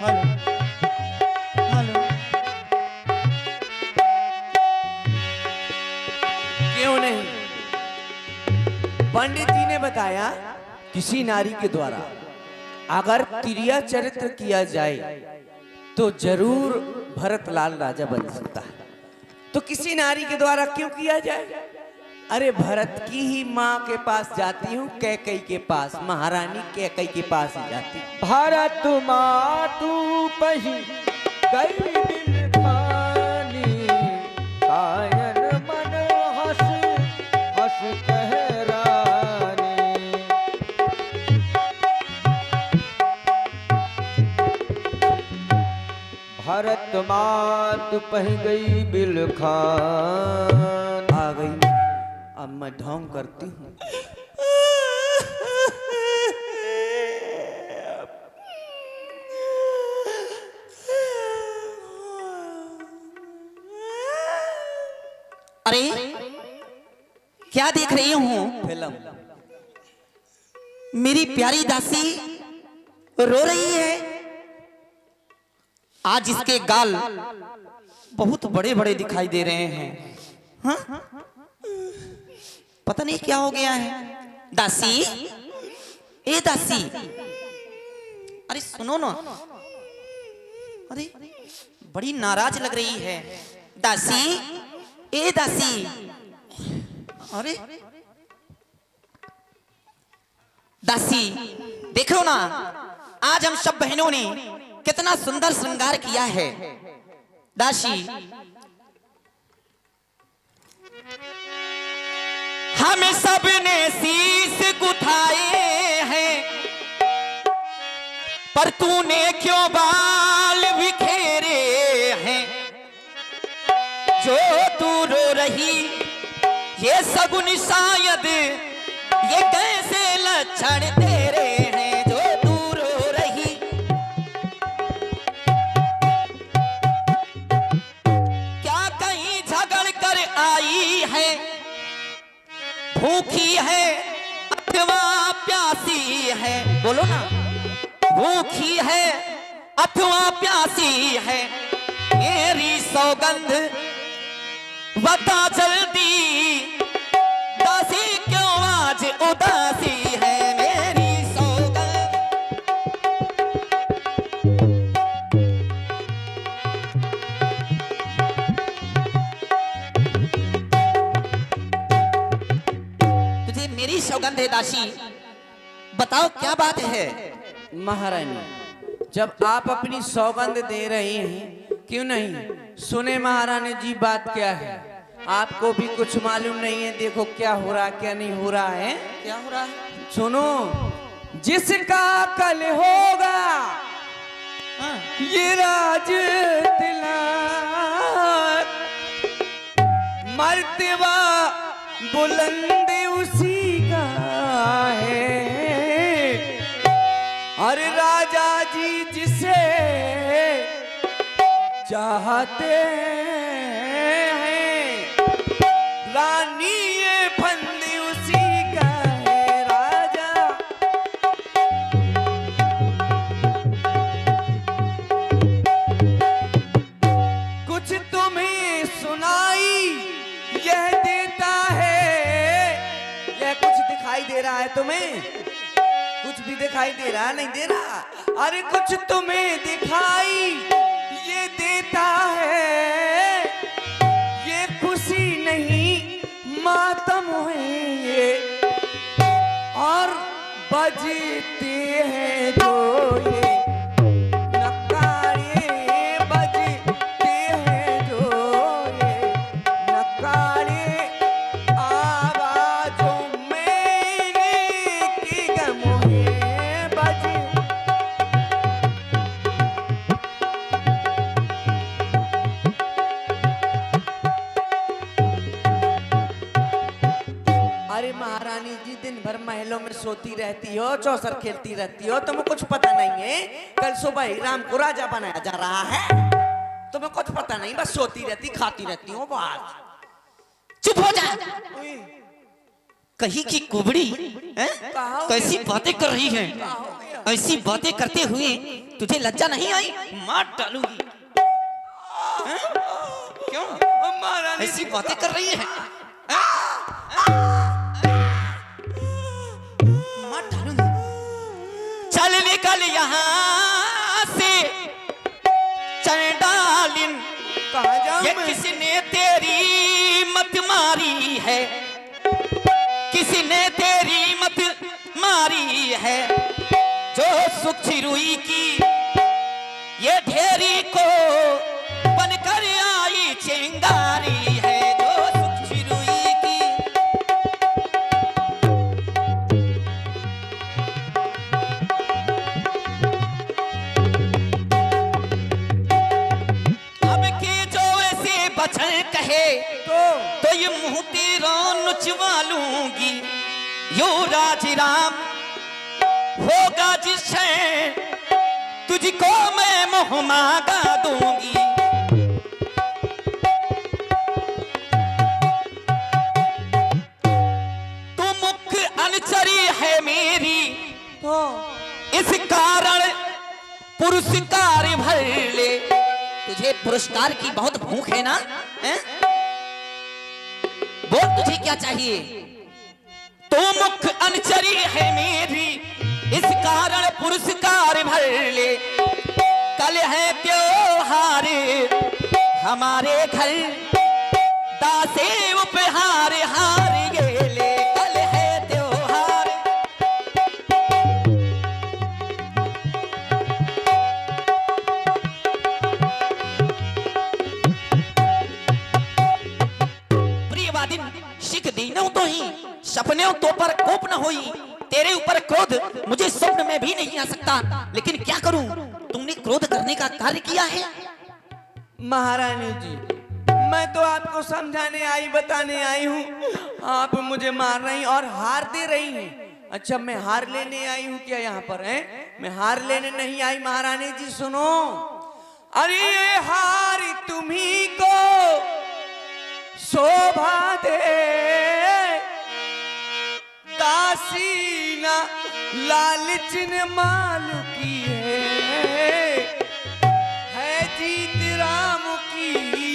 Hello. क्यों नहीं? पंडित जी ने बताया किसी नारी के द्वारा अगर तिरिया चरित्र किया जाए तो जरूर भरतलाल राजा बन सकता है। तो किसी नारी के द्वारा क्यों किया जाए? अरे भरत की ही माँ के पास जाती हूँ, कैकई के पास, महारानी कैकई के पास ही जाती हूँ। भारत मातु पही गई दिल खानी, कायन मन हस हस कह रानी। भारत मातु पह गई बिल खान। आ गई, अब मैं ढोंग करती हूँ। अरे क्या देख रही हूँ? फिल्म। मेरी प्यारी दासी रो रही है। आज इसके गाल बहुत बड़े बड़े दिखाई दे रहे हैं। हाँ? पता नहीं क्या हो गया है। दासी, ए दासी, अरे सुनो ना। अरे बड़ी नाराज लग रही है दासी। ए दासी, अरे दासी देखो ना, आज हम सब बहनों ने कितना सुंदर श्रृंगार किया है। दासी, हम सब ने शीश गुथाए हैं, पर तूने क्यों बाल बिखेरे हैं? जो तू रो रही ये सगुन शायद ये कैसे लक्षण तेरे हैं? जो तू रो रही क्या कहीं झगड़ कर आई है? भूखी है अथवा प्यासी है? बोलो ना, भूखी है अथवा प्यासी है? मेरी सौगंध बता जल्दी, दासी क्यों आज उदासी है? मेरी सौगंध। तुझे मेरी सौगंध है दासी, बताओ क्या बात है? महारानी, जब आप अपनी सौगंध दे रही हैं, क्यों नहीं सुने महारानी जी बात क्या है? आपको भी कुछ मालूम नहीं है। देखो क्या हो रहा क्या नहीं हो रहा है। क्या हो रहा है? सुनो, जिसका कल होगा हाँ। ये राज तिलक, मर्तबा बुलंद उसी का है। अरे राजा जी जिसे चाहते हैं, रानी ये फंद उसी का है। राजा कुछ तुम्हें सुनाई यह देता है, यह कुछ दिखाई दे रहा है तुम्हें? कुछ भी दिखाई दे रहा नहीं दे रहा? अरे कुछ तुम्हें दिखाई ये देता है, ये खुशी नहीं मातम है ये। और बजते हैं जो ये नगाड़े, बजते हैं जो ये नगाड़े, आवाजों में की गम है बज। अरे महारानी जी दिन भर महलों में सोती रहती हो, चौसर खेलती रहती हो, तुम्हें कुछ पता नहीं है? कल सुबह ही राम को राजा बनाया जा रहा है, तुम्हें कुछ पता नहीं, बस सोती रहती खाती रहती हो। बस चुप हो जा। कहीं की कुबड़ी हैं? कैसी बातें कर रही है? ऐसी बातें करते हुए तुझे लज्जा नहीं आई? मार डालूंगी। हैं? क्यों ऐसी बातें कर रही है? मार डालूंगी। चल निकल यहाँ से चंडालिन, कहाँ जाऊं ये मैं? किसने तेरी मत मारी है? किसने तेरी मत मारी है? जो सुख रुई की ये ढेरी को बनकर आई चिंगारी है। जो सुख रुई की अब की जो ऐसे बचन कहे तो ये मुंह तेरा नुचवा लूंगी। यो राज राम होगा जिससे तुझको मैं मुंह मांगा दूंगी। तू मुख अनुचरी है मेरी, इस कारण पुरस्कार भर ले। तुझे पुरस्कार की बहुत भूख है ना? हैं? बोल तुझे क्या चाहिए? तो मुख अनुचरी है मेरी, इस कारण पुरस्कार भर ले। कल है त्योहार हमारे घर, दासे उपहार हार ये ले। कल है त्योहार। प्रियवादिन शिख दीनों तो ही सपने तो पर कोप न होई। तेरे ऊपर क्रोध मुझे स्वप्न में भी नहीं आ सकता, लेकिन क्या करूं? तुमने क्रोध करने का कार्य किया है। महारानी जी, मैं तो आपको समझाने आई, बताने आई हूँ, आप मुझे मार रही और हार दे रही हैं। अच्छा, मैं हार लेने आई हूँ क्या यहाँ पर? है मैं हार लेने नहीं आई महारानी जी, सुनो। अरे ये हार तुम्ही को शोभा दे, दासी ना लालच न मालू की है जीत राम की।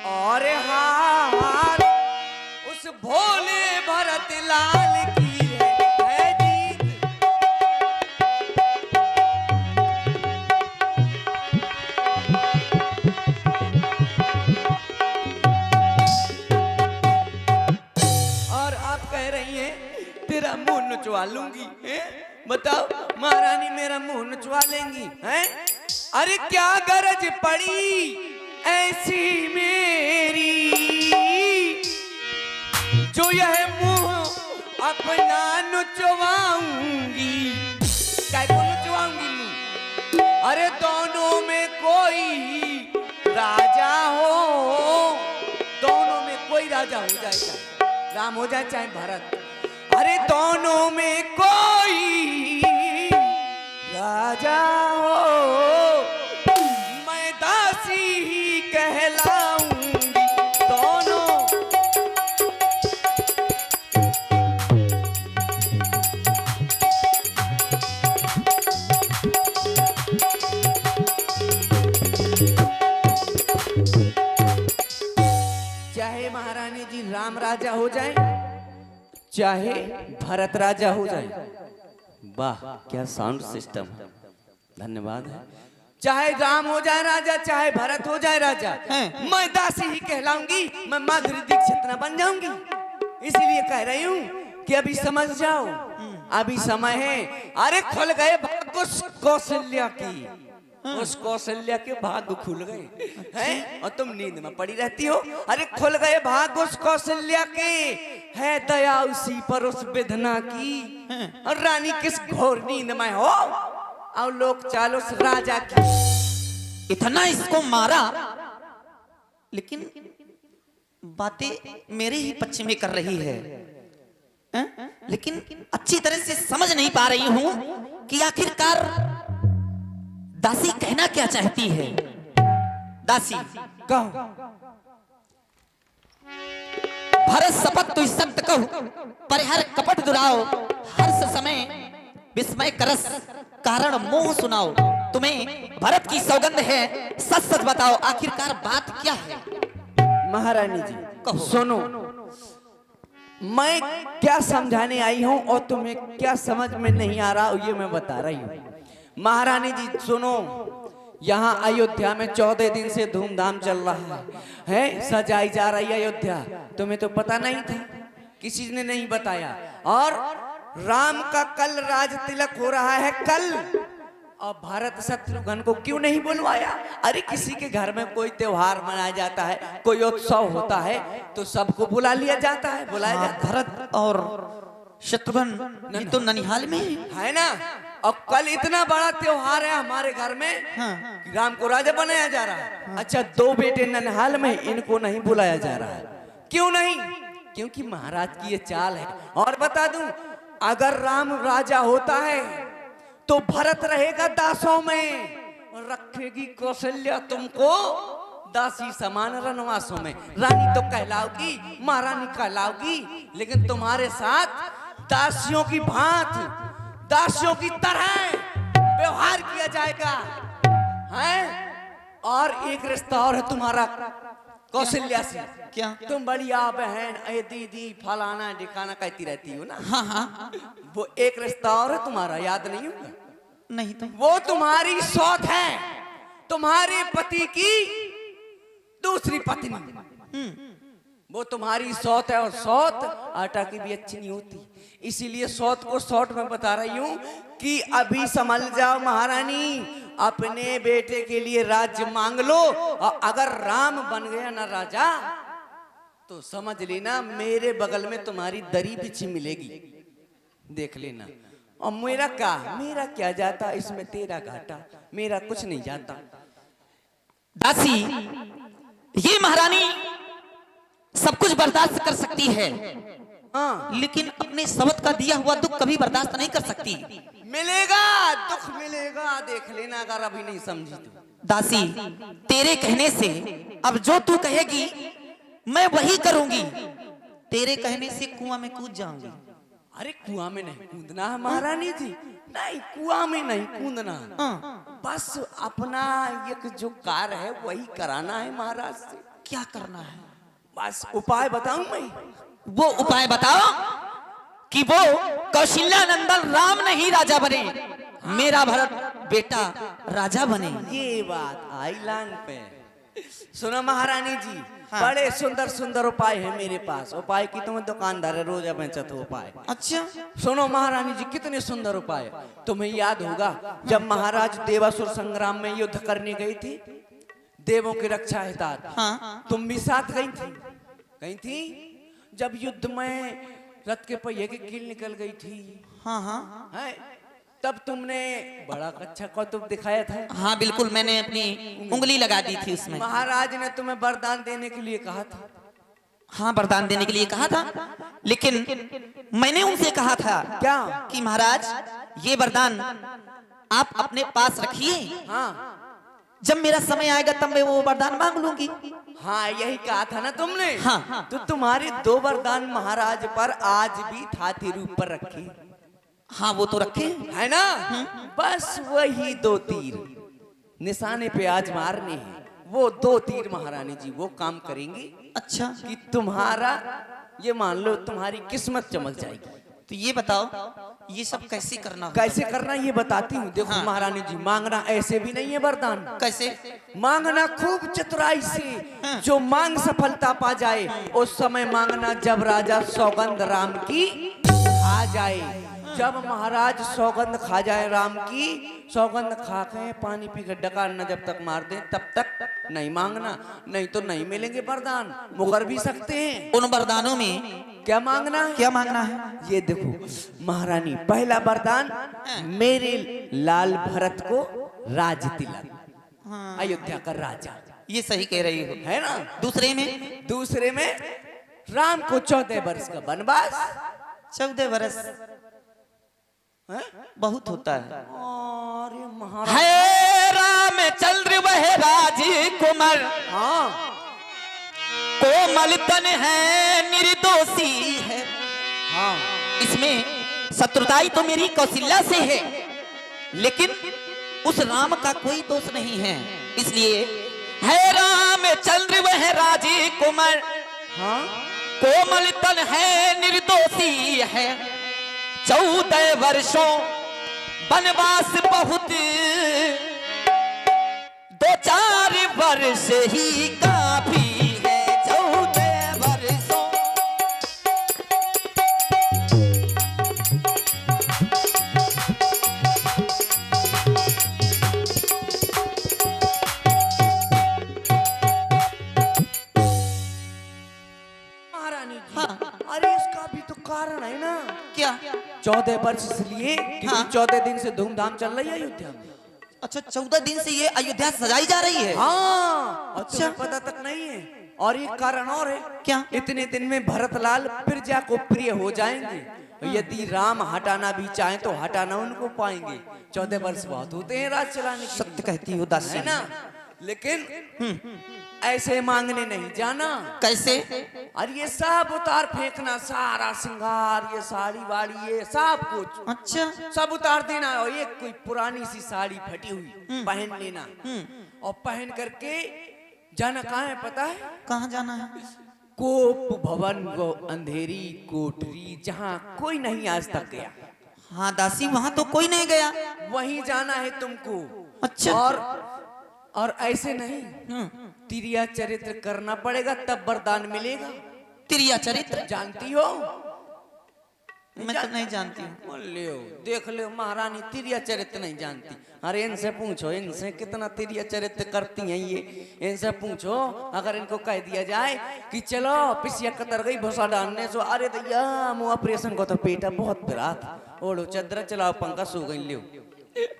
और हार उस भोले भरत लाल की है जीत। और आप कह रही हैं तेरा मुंह नचवा लूंगी, हैं? बताओ महारानी, मेरा मुंह नचवा लेंगी? हैं? अरे क्या गरज पड़ी ऐसी मेरी, जो यह मुंह अपना नचवाऊंगी। क्या को नचवाऊंगी मुंह? अरे दोनों में कोई राजा हो, दोनों में कोई राजा हो जाए, चाहे राम हो जाए चाहे भरत। अरे दोनों में कोई राजा हो, मैं दासी ही कहलाऊंगी। दोनों चाहे महारानी जी राम राजा हो जाए, चाहे भरत राजा हो जाए। वाह क्या साउंड सिस्टम है, धन्यवाद है। चाहे राम हो जाए राजा, चाहे भरत हो जाए राजा, मैं दासी ही कहलाऊंगी। मैं माधुरी दीक्षित न बन जाऊंगी। इसीलिए कह रही हूँ कि अभी समझ जाओ, अभी समय है। अरे खुल गए भाग उस कौशल्या की, उस कौशल्या के भाग खुल गए हैं, और तुम नींद में पड़ी रहती हो। अरे खुल गए भाग उस कौशल्या के, है दया उसी पर उस विधना की। और रानी किस घोर नींद में हो, और लोग चाल उस राजा की। इतना इसको मारा, लेकिन बातें मेरे ही पक्ष में कर रही है। हैं? लेकिन अच्छी तरह से समझ नहीं पा रही हूं कि आखिरकार दासी कहना क्या चाहती है। दासी कहो। भरत शपथ तु सत्य कहु परिहर कपट दुराओ हर्ष समय विस्मय करस कारण मोह सुनाओ। तुम्हें भरत की सौगंध है, सच सच बताओ आखिरकार बात क्या है। महारानी जी कहो। सुनो, मैं क्या समझाने आई हूँ और तुम्हें क्या समझ में नहीं आ रहा ये मैं बता रही हूँ। महारानी जी सुनो, यहाँ अयोध्या में 14 दिन से धूमधाम चल रहा है, सजाई जा रही है अयोध्या। तुम्हें तो पता नहीं था, किसी ने नहीं बताया। और राम का कल राज तिलक हो रहा है कल, और भारत शत्रुघ्न को क्यों नहीं बुलवाया? अरे किसी के घर में कोई त्योहार मनाया जाता है, कोई उत्सव होता है तो सबको बुला लिया जाता है, बुलाया हाँ, जाता भरत और शत्रुघ्न ये तो ननिहाल में है ना। और कल इतना बड़ा त्योहार है हमारे घर में हाँ। कि राम को राजा बनाया जा रहा है। अच्छा 2 बेटे ननिहाल में, इनको नहीं बुलाया जा रहा है, क्यों नहीं? क्योंकि महाराज की ये चाल है। और बता दूं, अगर राम राजा होता है तो भरत रहेगा दासों में और रखेगी कौशल्या तुमको दासी समान रनवासों में। रानी तो कहलाओगी, महारानी कहलाओगी, लेकिन तुम्हारे साथ दासियों की भांति, दासियों की तरह व्यवहार किया जाएगा है। और एक रिश्ता और है तुम्हारा कौशल्या से। क्या? तुम बढ़िया बहन, ए दीदी, फलाना ढिकाना कहती रहती हो ना। हाँ हाँ वो एक रिश्ता और है तुम्हारा, याद नहीं होगा? नहीं तो वो तुम्हारी सौत है, तुम्हारे पति की दूसरी पत्नी। वो तुम्हारी सौत है, और सौत आटा की भी अच्छी नहीं होती। इसीलिए सौत को शॉर्ट में बता रही हूँ कि अभी समझ जाओ महारानी, अपने बेटे के लिए राज्य मांग लो, और अगर राम बन गया ना राजा तो समझ लेना मेरे बगल में तुम्हारी दरी बिछी मिलेगी, देख लेना। और मेरा क्या जाता इसमें, तेरा घाटा, मेरा कुछ नहीं जाता। दासी ये महारानी सब कुछ बर्दाश्त कर सकती है, हाँ लेकिन अपने सवत का दिया हुआ दुख कभी बर्दाश्त नहीं कर सकती। मिलेगा, दुख मिलेगा, देख लेना अगर अभी नहीं समझी तो। दासी तेरे कहने से अब जो तू कहेगी मैं वही करूंगी। तेरे कहने से कुआं में कूद जाऊंगी। अरे कुआं में नहीं कूदना है महारानी जी, नहीं कुआं में नहीं कूदना, बस अपना एक जो कार्य है वही कराना है महाराज से। क्या करना है? बस उपाय बताऊं मैं? वो उपाय बताओ कि वो कौशल्या नंदन राम नहीं राजा बने, मेरा भरत बेटा राजा बने। ये बात आई लांग पे। सुनो महारानी जी, बड़े सुंदर सुंदर उपाय है मेरे पास। उपाय की तुम्हें दुकानदार है, रोज बेचत उपाय। अच्छा सुनो महारानी जी, कितने सुंदर उपाय। तुम्हें याद होगा जब महाराज देवासुर संग्राम में युद्ध करने गई थी, देवों की रक्षा हितार्थ, हाँ। तुम भी साथ गई थी? गई थी जब युद्ध में रथ के पहिए की कील निकल गई थी, हाँ हाँ है? तब तुमने बड़ा अच्छा कौतुक दिखाया था। हाँ बिल्कुल, मैंने अपनी उंगली लगा दी थी उसमें। महाराज ने तुम्हें वरदान देने के लिए कहा था। हाँ वरदान देने के लिए कहा था, लेकिन मैंने उनसे कहा था क्या? कि महाराज ये वरदान आप अपने पास रखिए, हाँ जब मेरा समय आएगा तब मैं वो वरदान मांग लूंगी। हाँ यही कहा था ना तुमने। हाँ। तो तुम्हारे 2 वरदान महाराज पर आज भी थाती रूप पर रखे, हाँ वो तो रखे है ना। बस वही 2 तीर निशाने पे आज मारने हैं। वो 2 तीर महारानी जी वो काम करेंगे। अच्छा कि तुम्हारा ये मान लो तुम्हारी किस्मत चमक जाएगी। तो ये बताओ ये सब कैसे करना होगा? कैसे करना ये बताती हूँ। देखो हाँ। महारानी जी, मांगना ऐसे भी नहीं है वरदान। कैसे? मांगना खूब चतुराई से, जो मांग सफलता पा जाए उस समय मांगना जब राजा सौगंध राम की आ जाए। जब महाराज सौगंध खा जाए राम की, सौगंध खा के पानी पी के डकार न जब तक मार दे तब तक नहीं मांगना, नहीं तो नहीं मिलेंगे वरदान। मुकर भी सकते हैं। उन वरदानों में क्या मांगना है? क्या मांगना है? ये देखो महारानी, पहला वरदान मेरे लाल भरत को राज तिलक, अयोध्या का राजा। ये सही कह रही हो, है ना। दूसरे में? दूसरे में राम को 14 वर्ष का वनवास। 14 वर्ष हैं? बहुत होता है। अरे महाराज, है रामचंद्र वह राजकुमार हाँ को कोमल तन है निर्दोषी है। हाँ इसमें शत्रुताई तो मेरी कौशल्या से है, लेकिन उस राम का कोई दोष नहीं है, इसलिए है रामचंद्र वह राजे कुमार। हाँ कोमल तन है निर्दोषी है, 14 वर्षों वनवास बहुत, 2-4 वर्ष ही काफी है। 14 वर्षों महारानी जी। हाँ। अरे इसका भी तो कारण है ना। क्या? 14 वर्ष इसलिए क्योंकि हाँ। 14 दिन से धूमधाम चल रही है अयोध्या में। अच्छा, 14 दिन से ये अयोध्या सजाई जा रही है। हाँ और अच्छा। तुम्हें पता तक नहीं है। और एक कारण और है। क्या? इतने दिन में भरतलाल प्रजा को प्रिय हो जाएंगे। यदि राम हटाना भी चाहे तो हटाना उनको पाएंगे। 14 वर्ष बहुत होते हैं राज चलाने के सत्य कहती हो दासी। है ना। लेकिन ऐसे मांगने नहीं जाना। कैसे? और ये सब उतार फेंकना, सारा श्रृंगार, ये साड़ी वाड़ी, ये सब कुछ अच्छा। सब उतार देना। और एक कोई पुरानी सी साड़ी फटी हुई पहन लेना। और पहन करके जाना कहाँ है पता है? कहाँ जाना है? कोप भवन को अंधेरी कोठरी, जहाँ कोई नहीं आज तक गया, हाँ दासी, वहां तो कोई नहीं गया। वहीं जाना है तुमको। अच्छा। और ऐसे नहीं, तिरिया चरित्र करना पड़ेगा तब वरदान मिलेगा। तिरिया चरित्र जानती हो? मैं तो नहीं जानती हूँ। बोल लियो, देख लो महारानी तिरिया चरित्र नहीं जानती। अरे इनसे पूछो, इनसे कितना तिरिया चरित्र करती हैं ये। इनसे पूछो, अगर इनको कह दिया जाए कि चलो पिसिया कतर गई भूसा डालने सो, अरे दैया मुँह ऑपरेशन को तो पेटा बहुत पिरात, ओढ़ो चदरा चलाओ पंखा सो गई लियो।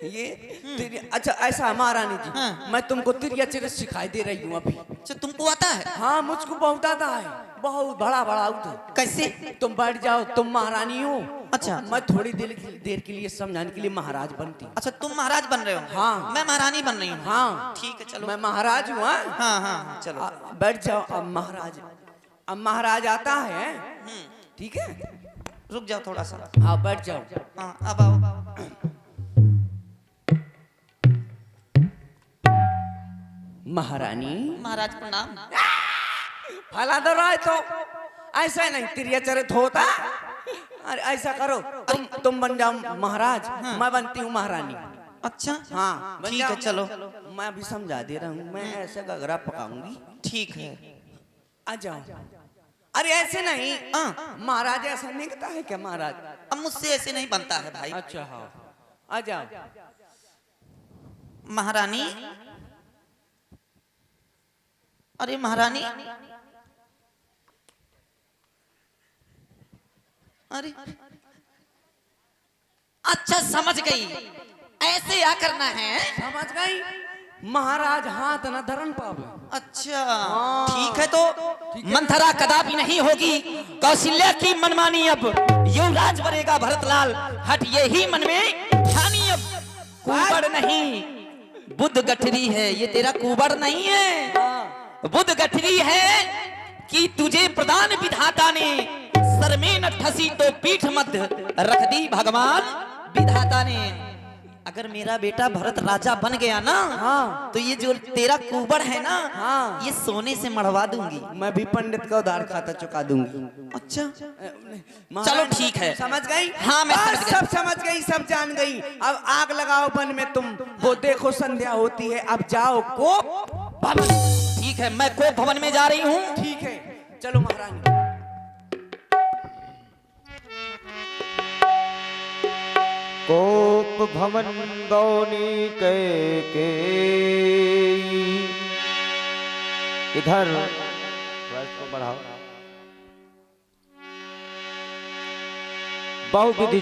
ये अच्छा ऐसा महारानी जी। हाँ। मैं तुमको तिरिया चरित्र सिखाई दे रही हूँ अभी। अच्छा, तुमको आता है? हाँ मुझको बहुत आता है, बहुत बड़ा बड़ा आता है। कैसे? तुम बैठ जाओ, तुम महारानी हो। अच्छा। मैं थोड़ी देर के लिए समझाने के लिए महाराज बनती हूँ। अच्छा, तुम महाराज बन रहे हो? हाँ। मैं महारानी बन रही हूँ। हाँ ठीक है, चलो। मैं महाराज हूँ। हाँ? हाँ हाँ चलो। बैठ जाओ। अब महाराज आता है। ठीक है, रुक जाओ थोड़ा सा। हाँ बैठ जाओ। हाँ, अब आओ। महारानी महाराज प्रणाम। फला दो राय तो ऐसा नहीं तिरिया चरित्र होता। अरे ऐसा करो, तुम बन जाओ महाराज। मैं बनती हूँ महारानी। अच्छा हाँ बन ठीक है, जाओ। चलो। मैं अभी समझा दे रहा हूँ। मैं ऐसे गगरा पकाऊंगी। ठीक है। आ जाओ। अरे ऐसे नहीं, महाराज ऐसा नहीं कहता है क्या महाराज? अब मुझसे ऐसे नहीं बनता है भाई। अच्छा हाँ आ जाओ। महारानी, अरे महारानी, अरे अच्छा समझ गई, ऐसे क्या करना है? समझ गई? महाराज हाथ न धरन पावे। अच्छा ठीक है, तो मंथरा कदापि नहीं होगी। कौशल्या की मनमानी अब युवराज बनेगा भरतलाल। हट यही मन में ठानी अब। कुंवर नहीं बुद्ध गठरी है, ये तेरा कुंवर नहीं है, बुद्ध गठरी है कि तुझे प्रदान विधाता ने सर में न ठसी तो पीठ मध्य रख दी भगवान विधाता ने। अगर मेरा बेटा भरत राजा बन गया ना, तो ये जो तेरा कुंवर है ना, ये सोने से मढ़वा दूंगी। मैं भी पंडित का उधार खाता चुका दूंगी। अच्छा महाराज, चलो ठीक है। समझ गई? हाँ मैं समझ गई। सब समझ गई, सब जान गई। अब आग लगाओ वन में तुम, वो देखो संध्या होती है। अब जाओ को भवन। ठीक है, मैं को भवन में जा रही हूँ। ठीक है चलो महारानी। कोप भवन गौनी के इधर वॉइस को बढ़ाओ। बहुविधि